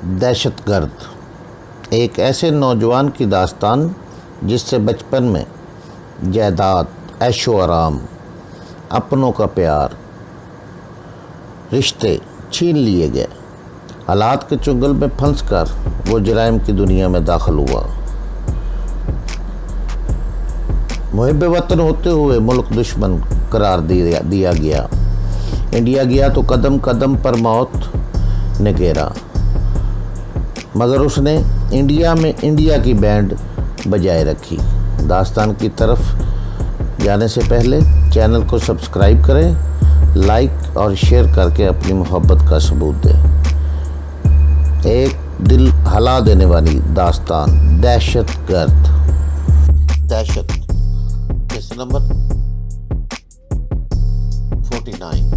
دہشت گرد ایک ایسے نوجوان کی داستان جس سے بچپن میں جائیداد، عیش و آرام، اپنوں کا پیار، رشتے چھین لیے گئے۔ حالات کے چنگل میں پھنس کر وہ جرائم کی دنیا میں داخل ہوا۔ محب وطن ہوتے ہوئے ملک دشمن قرار دیا گیا۔ انڈیا گیا تو قدم قدم پر موت نے گھیرا، مگر اس نے انڈیا میں انڈیا کی بینڈ بجائے رکھی۔ داستان کی طرف جانے سے پہلے چینل کو سبسکرائب کریں، لائک اور شیئر کر کے اپنی محبت کا ثبوت دیں۔ ایک دل ہلا دینے والی داستان، دہشت گرد۔ دہشت قسط نمبر 49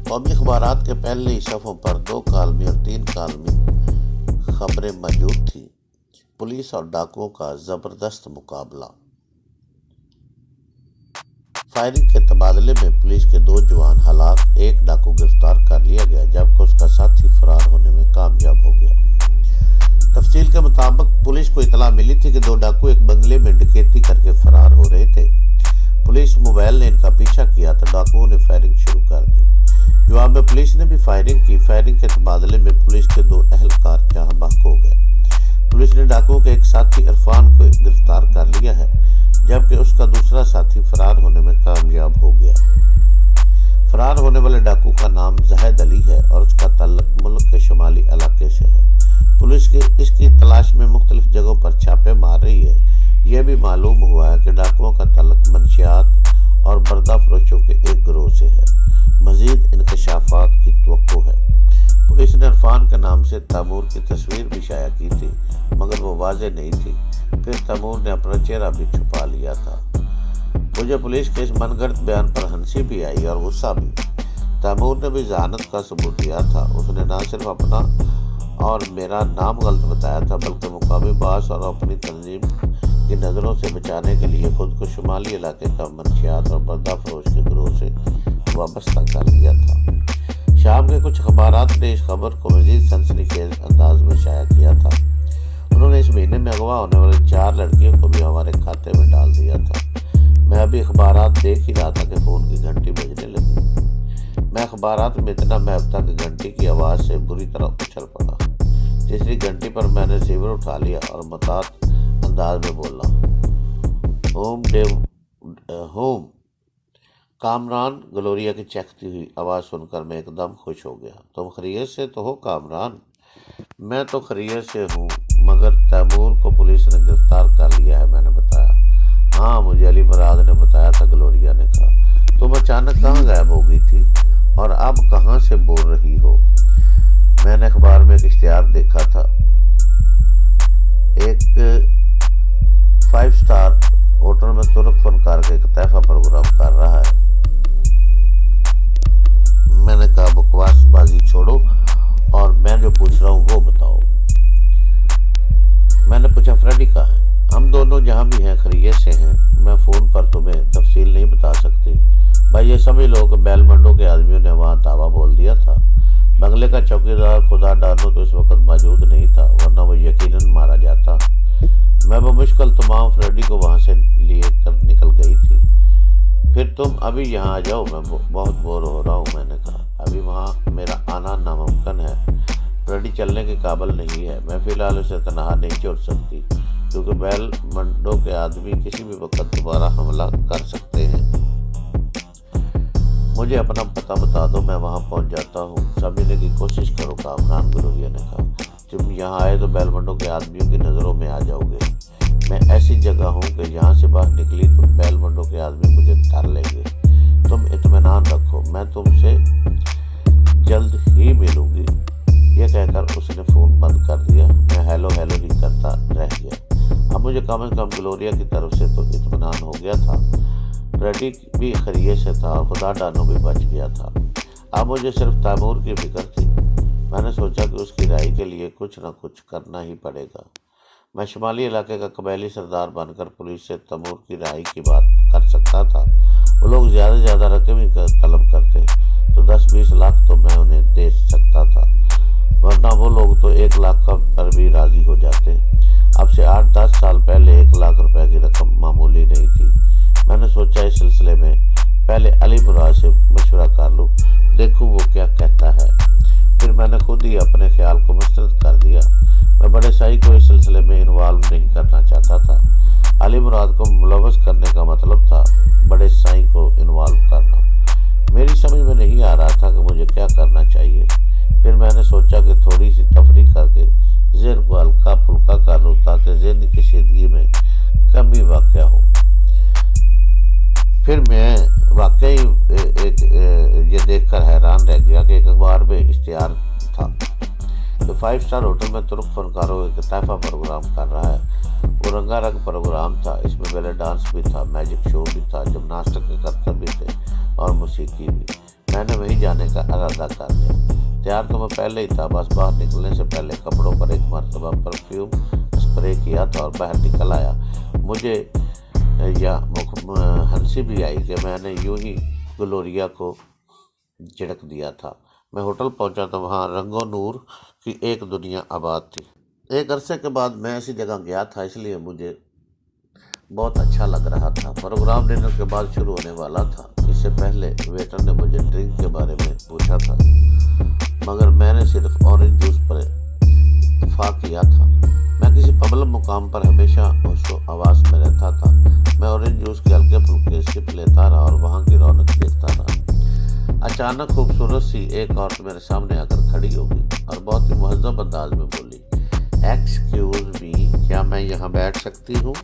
قومی اخبارات کے پہلے ہی صفحوں پر 2 کالمی اور 3 کالمی خبریں موجود تھیں۔ پولیس اور ڈاکوؤں کا زبردست مقابلہ۔ فائرنگ کے تبادلے میں پولیس کے 2 جوان ہلاک، 1 ڈاکو گرفتار کر لیا گیا جبکہ اس کا ساتھی فرار ہونے میں کامیاب ہو گیا۔ تفصیل کے مطابق پولیس کو اطلاع ملی تھی کہ 2 ڈاکو ایک بنگلے میں ڈکیتی کر کے فرار ہو رہے تھے۔ پولیس موبائل نے ان کا پیچھا کیا تو ڈاکوؤں نے فائرنگ شروع کر دی۔ جواب میں پولیس نے بھی فائرنگ کی۔ فائرنگ کے تبادلے میں پولیس کے 2 اہلکار جہاں بحق ہو گئے۔ پولیس نے ڈاکوؤں کے ایک ساتھی عرفان کو گرفتار کر لیا ہے جبکہ اس کا دوسرا ساتھی فرار ہونے میں کامیاب ہو گیا۔ فرار ہونے والے ڈاکو کا نام زاہد علی ہے اور اس کا تعلق ملک کے شمالی علاقے سے ہے۔ پولیس اس کی تلاش میں مختلف جگہوں پر چھاپے مار رہی ہے۔ یہ بھی معلوم ہوا ہے کہ ڈاکوؤں کا تعلق منشیات اور بردہ فروشوں کے ایک گروہ سے ہے۔ مزید انکشافات کی توقع ہے۔ پولیس نے عرفان کے نام سے تیمور کی تصویر بھی شائع کی تھی مگر وہ واضح نہیں تھی۔ پھر تیمور نے اپنا چہرہ بھی چھپا لیا تھا۔ مجھے پولیس کے اس من گھڑت بیان پر ہنسی بھی آئی اور غصہ بھی۔ تیمور نے بھی ذہانت کا ثبوت دیا تھا۔ اس نے نہ صرف اپنا اور میرا نام غلط بتایا تھا بلکہ مقامی باس اور اپنی تنظیم کی نظروں سے بچانے کے لیے خود کو شمالی علاقے کا منشیات اور بردہ فروش کے گروہ سے وابستہ کر لیا تھا۔ شام کے کچھ اخبارات نے اس خبر کو مزید سنسنی خیز انداز میں شائع کیا تھا۔ انہوں نے اس مہینے میں اغوا ہونے والی 4 لڑکیوں کو بھی ہمارے کھاتے میں ڈال دیا تھا۔ میں ابھی اخبارات دیکھ ہی رہا تھا کہ فون کی گھنٹی بجنے لگی۔ میں اخبارات میں اتنا محب تھا کہ گھنٹی کی آواز سے بری طرح اچھل پڑا۔ تیسری گھنٹی پر میں نے ریسیور اٹھا لیا اور محتاط انداز میں بولا، ہوم۔ کامران گلوریا کی چہکتی ہوئی آواز سن کر میں ایک دم خوش ہو گیا۔ تم خیریت سے تو ہو کامران؟ میں تو خیریت سے ہوں مگر تیمور کو پولیس نے گرفتار کر لیا ہے، میں نے بتایا۔ ہاں مجھے علی مراد نے بتایا تھا، گلوریا نے کہا۔ تم اچانک کہاں غائب ہو گئی تھی اور اب کہاں سے بول رہی ہو؟ میں نے اخبار میں ایک اشتہار دیکھا تھا، ایک 5 اسٹار ہوٹل میں ترک فنکار کا ایک طیفہ پروگرام کر رہا ہے۔ میں نے کہا بکواس بازی چھوڑو اور میں جو پوچھ رہا ہوں وہ بتاؤ۔ میں نے پوچھا فریڈی کہاں ہے؟ ہم دونوں جہاں بھی ہیں خیریت سے ہیں۔ میں فون پر تمہیں تفصیل نہیں بتا سکتی۔ بھائی یہ سبھی لوگ بیل منڈو کے آدمیوں نے وہاں دعویٰ بول دیا تھا۔ بنگلے کا چوکیدار خدا ڈانو تو اس وقت موجود نہیں تھا ورنہ وہ یقیناً مارا جاتا۔ میں بمشکل تمام فریڈی کو وہاں سے لیے کر نکل گئی تھی۔ پھر تم ابھی یہاں آ جاؤ، میں بہت بور ہو رہا ہوں۔ میں نے کہا ابھی وہاں میرا آنا ناممکن ہے، فریڈی چلنے کے قابل نہیں ہے۔ میں فی الحال اسے تنہا نہیں چھوڑ سکتی کیونکہ بیل منڈو کے آدمی کسی بھی وقت دوبارہ حملہ کر سکتے ہیں۔ مجھے اپنا پتہ بتا دو، میں وہاں پہنچ جاتا ہوں۔ سمجھنے کی کوشش کرو، کامران گلوریا نے کہا۔ تم یہاں آئے تو بیل منڈو کے آدمیوں کی نظروں میں آ جاؤ گے۔ میں ایسی جگہ ہوں کہ جہاں سے باہر نکلی تو بیل منڈو کے آدمی مجھے دھر لیں گے۔ تم اطمینان رکھو، میں تم سے جلد ہی ملوں گی۔ یہ کہہ کر اس نے فون بند کر دیا۔ میں ہیلو ہیلو ہی کرتا رہ گیا۔ اب مجھے کم از کم گلوریا کی طرف سے تو اطمینان ہو گیا تھا۔ فریڈی بھی خیریت سے تھا اور خدا ڈانو بھی بچ گیا تھا۔ اب مجھے صرف تیمور کی فکر تھی۔ میں نے سوچا کہ اس کی رہائی کے لیے کچھ نہ کچھ کرنا ہی پڑے گا۔ میں شمالی علاقے کا قبائلی سردار بن کر پولیس سے تیمور کی رہائی کی بات کر سکتا تھا۔ وہ لوگ زیادہ سے زیادہ رقم ہی طلب کرتے تو 10-20 لاکھ تو میں انہیں دے سکتا تھا۔ کیا کہتا ہے۔ پھر میں نے خود ہی اپنے خیال کو مسترد کر دیا۔ میں بڑے سائی کو اس سلسلے میں انوالو نہیں کرنا چاہتا تھا۔ علی مراد کو ملوث کرنے کا مطلب تھا بڑے سائی کو انوالو کرنا۔ میری سمجھ میں نہیں آ رہا تھا کہ مجھے کیا کرنا چاہیے۔ پھر میں نے سوچا کہ تھوڑی سی تفریح کر کے ذہن کو ہلکا پھلکا کر لوں تاکہ ذہنی کشیدگی میں کمی واقع ہو۔ پھر میں واقعی یہ دیکھ کر حیران رہ گیا کہ ایک اخبار میں اشتہار تھا کہ 5 اسٹار ہوٹل میں ترک فنکاروں کا ایک طائفہ پروگرام کر رہا ہے۔ وہ رنگا رنگ پروگرام تھا، اس میں بیلے ڈانس بھی تھا، میجک شو بھی تھا، جمناسٹک کے کرتب بھی تھے اور موسیقی بھی۔ میں نے وہیں جانے کا ارادہ کر لیا۔ تیار تو میں پہلے ہی تھا، بس باہر نکلنے سے پہلے کپڑوں پر ایک مرتبہ پرفیوم اسپرے کیا تھا اور باہر نکل آیا۔ مجھے ہنسی بھی آئی کہ میں نے یوں ہی گلوریا کو جھڑک دیا تھا۔ میں ہوٹل پہنچا تو وہاں رنگ و نور کی ایک دنیا آباد تھی۔ ایک عرصے کے بعد میں ایسی جگہ گیا تھا، اس لیے مجھے بہت اچھا لگ رہا تھا۔ پروگرام ڈنر کے بعد شروع ہونے والا تھا۔ اس سے پہلے ویٹر نے مجھے ڈرنک کے بارے میں پوچھا تھا، مگر میں نے صرف اورنج جوس پر اتفاق کیا تھا۔ میں کسی پبلک مقام پر ہمیشہ ہوش و حواس میں رہتا تھا۔ میں اورنج جوس کے ہلکے پھلکے سپ لیتا رہا اور وہاں کی رونق دیکھتا رہا۔ اچانک خوبصورت سی ایک عورت میرے سامنے آ کر کھڑی ہو گئی اور بہت ہی مہذب انداز میں بولی، ایکسکیوز می، کیا میں یہاں بیٹھ سکتی ہوں؟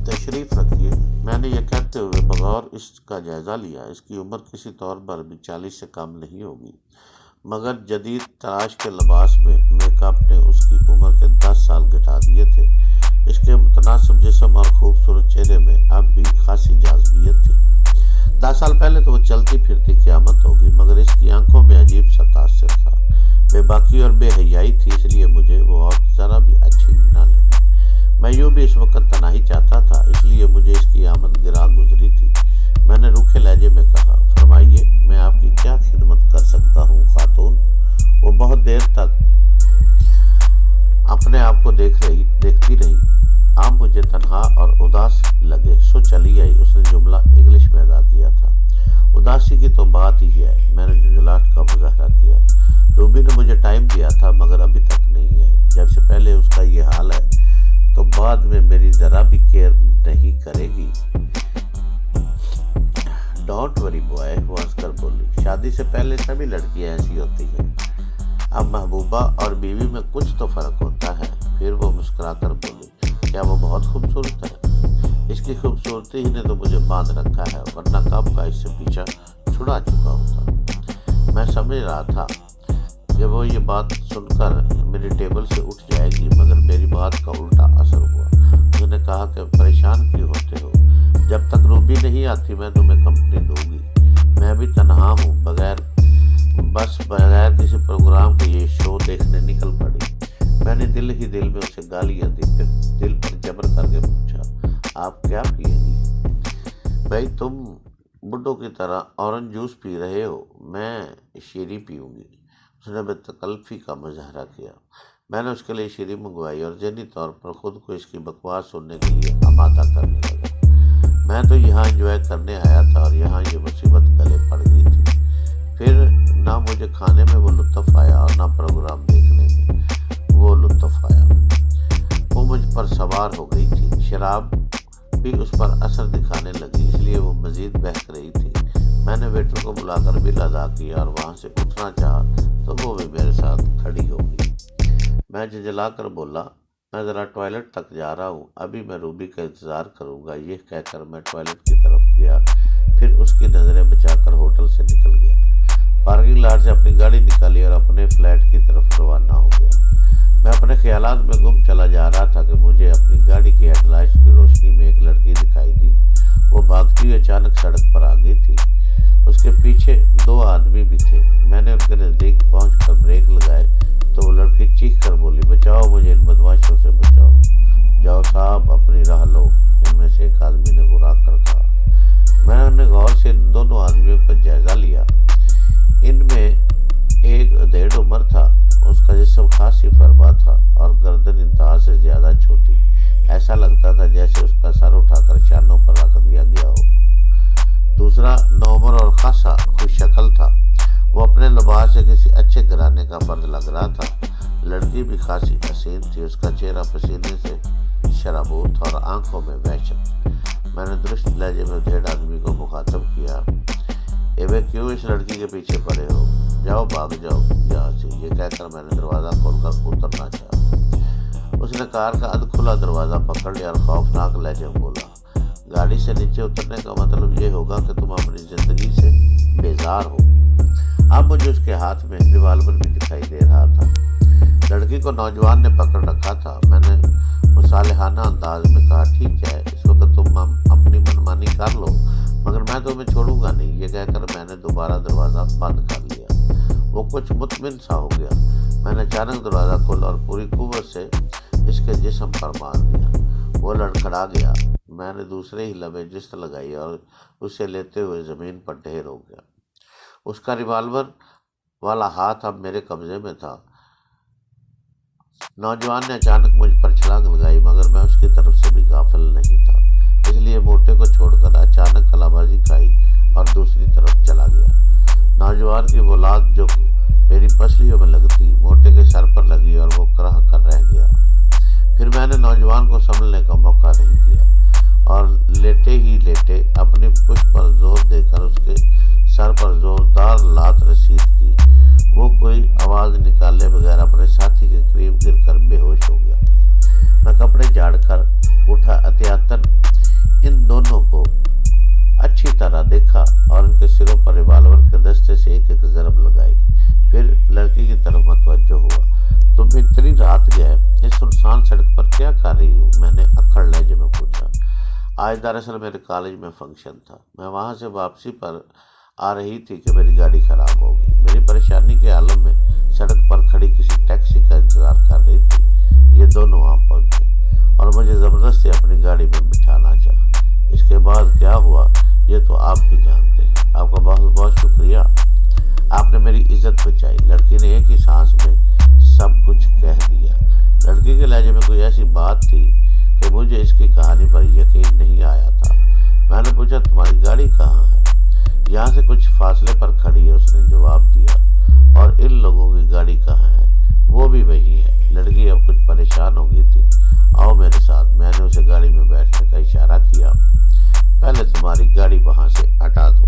تشریف رکھیے۔ میں نے یہ کہتے ہوئے بغور اس کا جائزہ لیا۔ اس کی عمر کسی طور پر بھی 40 سے کم نہیں ہوگی، مگر جدید تراش کے لباس میں میک اپ نے اس کی عمر کے 10 سال گھٹا دیے تھے۔ اس کے متناسب جسم اور خوبصورت چہرے میں اب بھی خاصی جاذبیت تھی۔ 10 سال پہلے تو وہ چلتی پھرتی قیامت ہوگی، مگر اس کی آنکھوں میں عجیب سا تاثر تھا۔ بے باکی اور بے حیائی تھی، اس لیے مجھے وہ عورت ذرا بھی اچھی نہ لگی۔ میں یوں بھی اس وقت تنہائی چاہتا تھا، اس لیے مجھے اس کی آمد گراں گزری تھی۔ میں نے روکھے لہجے میں کہا، فرمائیے، میں آپ کی کیا خدمت کر سکتا ہوں خاتون؟ وہ بہت دیر تک اپنے آپ کو دیکھتی رہی۔ آپ مجھے تنہا اور اداس لگے، سو چلی آئی۔ اس نے جملہ انگلش میں ادا کیا تھا۔ اداسی کی تو بات ہی ہے، میں نے جھنجھلاہٹ کا مظاہرہ کیا۔ روبی نے مجھے ٹائم دیا تھا، مگر ابھی تک نہیں آئی۔ جب سے پہلے اس کا یہ حال ہے تو بعد میں میری ذرا بھی کیئر نہیں کرے گی۔ ڈونٹ وری بوائے، وہ ہنس کر بولی، شادی سے پہلے سبھی لڑکیاں ایسی ہوتی ہیں۔ اب محبوبہ اور بیوی میں کچھ تو فرق ہوتا ہے۔ پھر وہ مسکرا کر بولی، کیا وہ بہت خوبصورت ہے؟ اس کی خوبصورتی ہی نے تو مجھے باندھ رکھا ہے، ورنہ کب کا اس سے پیچھا چھڑا چکا ہوتا۔ میں سمجھ رہا تھا کہ وہ یہ بات سن کر میری ٹیبل سے اٹھ جائے گی، مگر میری بات کا الٹا اثر ہوا۔ اس نے کہا کہ پریشان کیوں ہوتے ہو؟ جب تک روبی نہیں آتی میں تمہیں کمپنی دوں گی۔ میں بھی تنہا ہوں، بغیر کسی پروگرام کے یہ شو دیکھنے نکل پڑی۔ میں نے دل ہی دل میں اسے گالیاں دی، پھر دل پر جبر کر کے پوچھا، آپ کیا پیے گی؟ بھائی تم بڈھوں کی طرح اورنج جوس پی رہے ہو، میں شیری پیوں گی۔ اس نے بے تکلفی کا مظاہرہ کیا۔ میں نے اس کے لیے شیری منگوائی اور ذہنی طور پر خود کو اس کی بکواس سننے کے لیے آمادہ کرنے لگا۔ میں تو یہاں انجوائے کرنے آیا تھا اور یہاں یہ مصیبت گلے پڑ گئی تھی۔ پھر نہ مجھے کھانے میں وہ لطف آیا اور نہ پروگرام دیکھنے میں وہ لطف آیا۔ وہ مجھ پر سوار ہو گئی تھی۔ شراب بھی اس پر اثر دکھانے لگی، اس لیے وہ مزید بہک رہی تھی۔ میں نے ویٹر کو بلا کر بل ادا کیا اور وہاں سے اٹھنا چاہا تو وہ بھی میرے ساتھ کھڑی ہو گئی۔ میں جھنجھلا کر بولا، میں ذرا ٹوائلٹ تک جا رہا ہوں، ابھی میں روبی کا انتظار کروں گا۔ یہ کہہ کر میں ٹوائلٹ کی طرف گیا، پھر اس کی نظریں بچا کر ہوٹل سے نکل گیا۔ پارکنگ لاٹ سے اپنی گاڑی نکالی اور اپنے فلیٹ کی طرف روانہ ہو گیا۔ میں اپنے خیالات میں گم چلا جا رہا تھا کہ مجھے اپنی گاڑی کی ہیڈ لائٹس کی روشنی میں ایک لڑکی دکھائی دی۔ وہ بھاگتی ہوئی اچانک سڑک پر آ گئی تھی۔ اس کے پیچھے 2 آدمی بھی تھے۔ میں نے ان کے نزدیک پہنچ کر بریک لگائے تو وہ لڑکی چیخ کر بولی، بچاؤ مجھے، ان بدماشوں سے بچاؤ۔ جاؤ صاحب اپنی راہ لو، ان میں سے ایک آدمی نے گھبرا کر کہا۔ میں نے غور سے ان دونوں آدمیوں کا جائزہ لیا۔ ان میں ایک ادھیڑ عمر تھا، اس کا جسم خاصی فربا تھا اور گردن انتہا سے زیادہ چھوٹی، ایسا لگتا تھا جیسے اس کا سر اٹھا کر شانوں پر رکھ دیا گیا ہو۔ دوسرا نوعمر اور خاصا خوش شکل تھا، وہ اپنے لباس سے کسی اچھے گھرانے کا فرد لگ رہا تھا۔ لڑکی بھی خاصی حسین تھی، اس کا چہرہ پسینے سے شرابور تھا اور آنکھوں میں وحشت۔ میں نے درست لہجے میں ڈھیڑ آدمی کو مخاطب کیا، اے کیوں اس لڑکی کے پیچھے پڑے ہو؟ جاؤ، بھاگ جاؤ یہاں سے۔ یہ کہہ کر میں نے دروازہ کھول کر اترنا چاہا۔ اس نے کار کا ادھ کھلا دروازہ پکڑ لیا اور خوفناک لہجے میں بولا، گاڑی سے نیچے اترنے کا مطلب یہ ہوگا کہ تم اپنی زندگی سے بیزار ہو۔ اب مجھے اس کے ہاتھ میں ریوالور بھی دکھائی دے رہا تھا۔ لڑکی کو نوجوان نے پکڑ رکھا تھا۔ میں نے مصالحانہ انداز میں کہا، ٹھیک ہے، اس وقت تم اپنی منمانی کر لو، مگر میں تمہیں چھوڑوں گا نہیں۔ یہ کہہ کر میں نے دوبارہ دروازہ بند کر لیا۔ وہ کچھ مطمئن سا ہو گیا۔ میں نے اچانک دروازہ کھولا اور پوری قوت سے اس کے جسم پر مار دیا۔ وہ لڑکھڑا گیا۔ میں نے دوسرے ہی لمحے جست لگائی اور اسے لیتے ہوئے زمین پر ڈھیر ہو گیا۔ اس کا ریوالور والا ہاتھ اب میرے قبضے میں تھا۔ نوجوان نے اچانک مجھ پر چھلانگ لگائی، مگر میں اس کی طرف سے بھی غافل نہیں تھا، اس لیے موٹے کو چھوڑ کر اچانک کلا بازی کھائی اور دوسری طرف چلا گیا۔ نوجوان کی وہ لات جو میری پسلیوں میں لگتی، موٹے کے سر پر لگی اور وہ کرہ کر رہ گیا۔ پھر میں نے نوجوان کو سنبھلنے کا موقع نہیں دیا اور لیٹے ہی لیٹے اپنی پشت پر زور دے کر اس کے سر پر زوردار لات رسید کی۔ وہ کوئی آواز نکالے بغیر اپنے ساتھی کے قریب گر کر بے ہوش ہو گیا۔ میں کپڑے جھاڑ کر اٹھا، احتیاطاً ان دونوں کو اچھی طرح دیکھا اور ان کے سروں پر ریوالور کے دستے سے ایک ایک ضرب لگائی۔ پھر لڑکی کی طرف متوجہ ہوا۔ تم اتنی رات گئے اس سنسان سڑک پر کیا کر رہی ہو؟ میں نے اکھڑ لہجے میں پوچھا۔ آج دراصل میرے کالج میں فنکشن تھا، میں وہاں سے واپسی پر آ رہی تھی کہ میری گاڑی خراب ہو گئی۔ میری پریشانی کے عالم میں سڑک پر کھڑی کسی ٹیکسی کا انتظار کر رہی تھی۔ یہ دونوں وہاں پہنچے اور مجھے زبردستی اپنی گاڑی میں بٹھانا چاہا۔ اس کے بعد کیا ہوا یہ تو آپ بھی جانتے ہیں۔ آپ کا بہت بہت شکریہ، آپ نے میری عزت بچائی۔ لڑکی نے ایک ہی سانس میں سب کچھ کہہ دیا۔ لڑکی کے لہجے میں کوئی ایسی بات تھی کہ مجھے اس کی کہانی پر یقین نہیں آیا تھا۔ میں نے پوچھا، تمہاری گاڑی کہاں ہے؟ یہاں سے کچھ فاصلے پر کھڑی ہے، اس نے جواب دیا۔ اور ان لوگوں کی گاڑی کہاں ہے؟ وہ بھی وہی ہے۔ لڑکی اب کچھ پریشان ہو گئی تھی۔ آؤ میرے ساتھ۔ میں نے اسے گاڑی میں بیٹھنے کا اشارہ کیا۔ پہلے تمہاری گاڑی وہاں سے ہٹا دو۔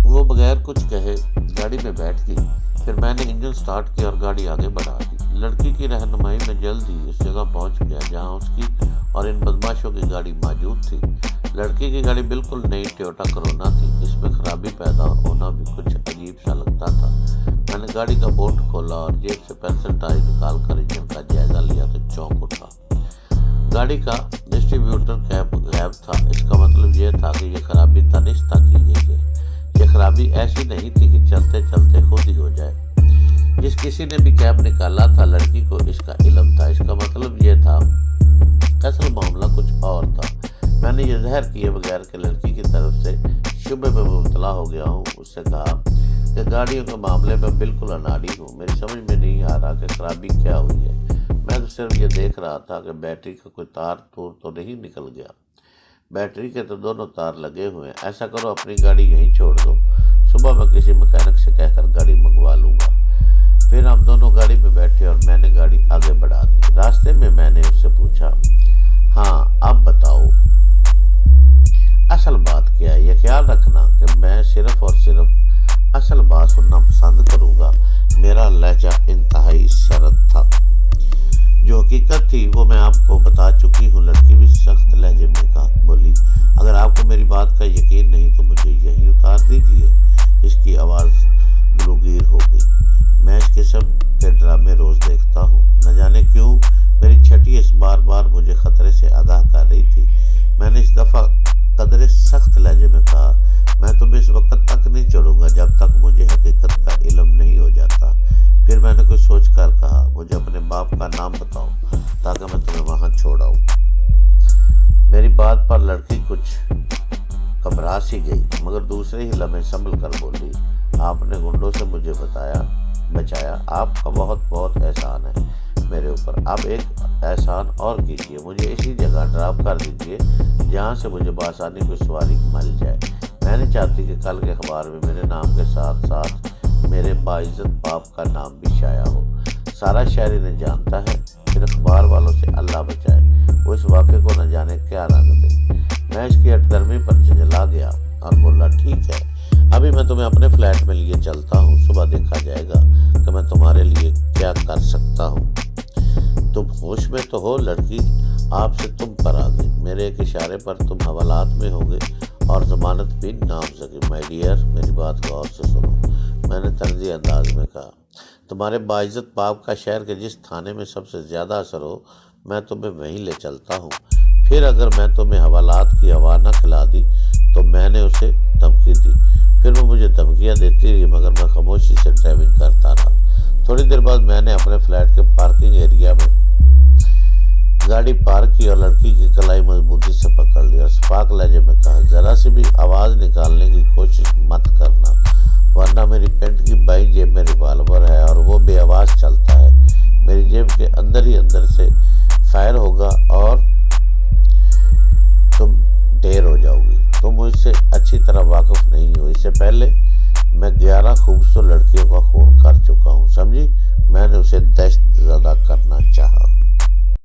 وہ بغیر کچھ کہے گاڑی میں بیٹھ گئی۔ پھر میں نے انجن سٹارٹ کیا اور گاڑی آگے بڑھا دی۔ لڑکی کی رہنمائی میں جلد ہی اس جگہ پہنچ گیا جہاں اس کی اور ان بدماشوں کی گاڑی موجود تھی۔ لڑکی کی گاڑی بالکل نئی ٹویوٹا کرونا تھی۔ اس میں خرابی پیدا ہونا بھی کچھ عجیب سا لگتا تھا۔ میں نے گاڑی کا بونٹ کھولا اور جیب سے پینسل ٹائر نکال کر انجن کا جائزہ لیا تو چونک اٹھا۔ گاڑی کا ڈسٹریبیوٹر کیپ غائب تھا۔ اس کا مطلب یہ تھا کہ یہ خرابی تنشتہ کی گئی ہے۔ یہ خرابی ایسی نہیں تھی کہ چلتے چلتے خود ہی ہو جائے۔ جس کسی نے بھی کیپ نکالا تھا، لڑکی کو اس کا علم تھا۔ اس کا مطلب یہ تھا اصل معاملہ کچھ اور تھا۔ میں نے یہ ظاہر کیے بغیر کہ لڑکی کی طرف سے شبہ میں مبتلا ہو گیا ہوں اس سے کہا کہ گاڑیوں کے معاملے میں بالکل اناڑی ہوں۔ میری سمجھ میں نہیں آ رہا کہ خرابی کیا ہوئی ہے۔ میں تو صرف یہ دیکھ رہا تھا کہ بیٹری کا کوئی تار تور تو نہیں نکل گیا۔ بیٹری کے تو دونوں تار لگے ہوئے ہیں۔ ایسا کرو اپنی گاڑی یہیں چھوڑ دو، صبح میں کسی مکینک سے کہہ کر گاڑی منگوا لوں گا۔ پھر ہم دونوں گاڑی میں بیٹھے اور میں نے گاڑی آگے بڑھا دی۔ راستے میں میں نے اس سے پوچھا، ہاں اب بتاؤ اصل بات کیا ہے؟ یہ خیال رکھنا کہ میں صرف اور صرف اصل بات سننا پسند کروں گا۔ میرا لہجہ انتہائی سرد تھا۔ جو حقیقت تھی وہ میں آپ کو بتا چکی ہوں۔ لڑکی بھی سخت لہجے میں بولی، اگر آپ کو میری بات کا یقین نہیں تو مجھے یہی اتار دیجیے۔ اس کی آواز گلوگیر ہو گئی۔ میں اس قسم کے ڈرامے روز دیکھتا ہوں، نہ جانے کیوں میری چھٹی اس بار بار مجھے خطرے سے آگاہ کر رہی تھی۔ میں نے اس دفعہ قدرے سخت لہجے میں کہا، میں تمہیں اس وقت تک نہیں چھوڑوں گا جب تک مجھے حقیقت کا علم نہیں ہو جاتا۔ پھر میں نے کچھ سوچ کر کہا، مجھے اپنے باپ کا نام بتاؤ تاکہ میں تمہیں وہاں چھوڑ آؤں۔ میری بات پر لڑکی کچھ گھبرا سی گئی، مگر دوسرے ہی لمحے سنبھل کر بولی، آپ نے گنڈوں سے مجھے بچایا، آپ کا بہت بہت احسان ہے میرے اوپر۔ اب ایک احسان اور کیجیے، مجھے اسی جگہ ڈراپ کر دیجیے جہاں سے مجھے بآسانی کوئی سواری مل جائے۔ میں نہیں چاہتی کہ کل کے اخبار میں میرے نام کے ساتھ ساتھ میرے باعزت باپ کا نام بھی شائع ہو۔ سارا شہر انہیں جانتا ہے، پھر اخبار والوں سے اللہ بچائے، وہ اس واقعے کو نہ جانے کیا رنگ دے۔ میں اس کی ہٹ گرمی پر جھنجھلا گیا اور بولا ٹھیک ہے، ابھی میں تمہیں اپنے فلیٹ میں لیے چلتا ہوں، صبح دیکھا جائے گا کہ میں تمہارے لیے کیا کر سکتا ہوں۔ تم ہوش میں تو ہو؟ لڑکی آپ سے تم پر آ گئی، میرے ایک اشارے پر تم حوالات میں ہو گے اور ضمانت بھی نامزدگی۔ مائی ڈیئر، میری بات غور سے سنو، میں نے طنزی انداز میں کہا۔ تمہارے باعزت باپ کا شہر کے جس تھانے میں سب سے زیادہ اثر ہو، میں تمہیں وہیں لے چلتا ہوں۔ پھر اگر میں تمہیں حوالات کی ہوا نہ کھلا دی تو میں نے اسے دھمکی دی، پھر وہ مجھے دھمکیاں دیتی رہی، مگر میں خاموشی سے ڈرائیونگ کرتا رہا۔ تھوڑی دیر بعد میں نے اپنے فلیٹ کے پارکنگ ایریا میں گاڑی پارک کی اور لڑکی کی کلائی مضبوطی سے پکڑ لی اور سپاک لہجے میں کہا، ذرا سی بھی آواز نکالنے کی کوشش مت کرنا، ورنہ میری پینٹ کی بائیں جیب میں ریوالور ہے اور وہ بے آواز چلتا ہے۔ میری جیب کے اندر ہی اندر سے فائر ہوگا اور تم ڈھیر ہو جاؤ گی۔ تم مجھ سے اچھی طرح واقف نہیں ہو، اس سے پہلے میں 11 خوبصورت لڑکیوں کا خون کر چکا ہوں، سمجھی؟ میں نے اسے دہشت زدہ کرنا چاہا۔